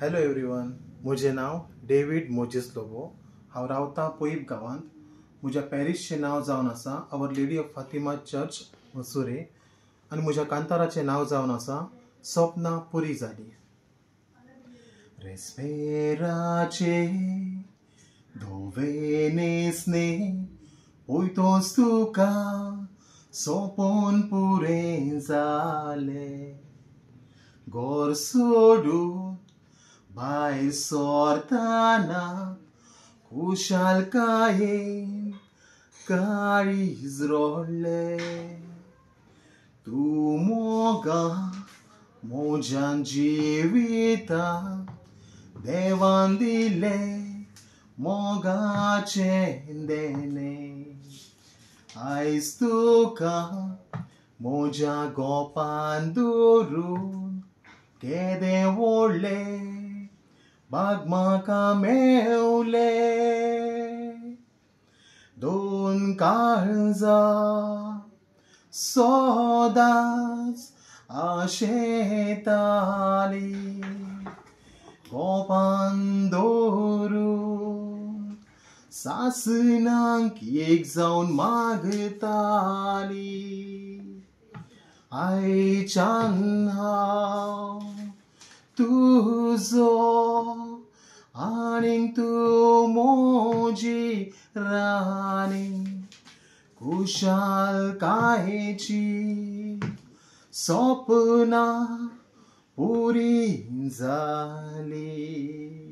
Hello everyone, म्हजें नाव David Moses Lobo. हांव रावता पोईप गांवांत. म्हज्या पॅरिशचें नांव जावन आसा our lady of Fatima church Masure आनी म्हज्या कांताराचें नांव जावन आसा सपना पुरी जाली. रेस्पेराचे धोवे नेसने पयतोच तुका सोपोन पुरे जाले. घर सोडून भायर सोरताना खुशालकायेन काळीज रोडले. तूं मोगां मोज्यान जिवितां देवान दिलें मोगाचें देणें. आयज तुका मोज्या गोपान दवरून केदें व्हडलें बाग म्हाका मेवले. दोन काळजां सदांच आशेतालीं गोपान दवरून सासणांक एक जावन मागतालीं. आयच्यान हांव तुजो आनीक तूं मोजी राणी. खुशालकायेची सपना पुरी जाली.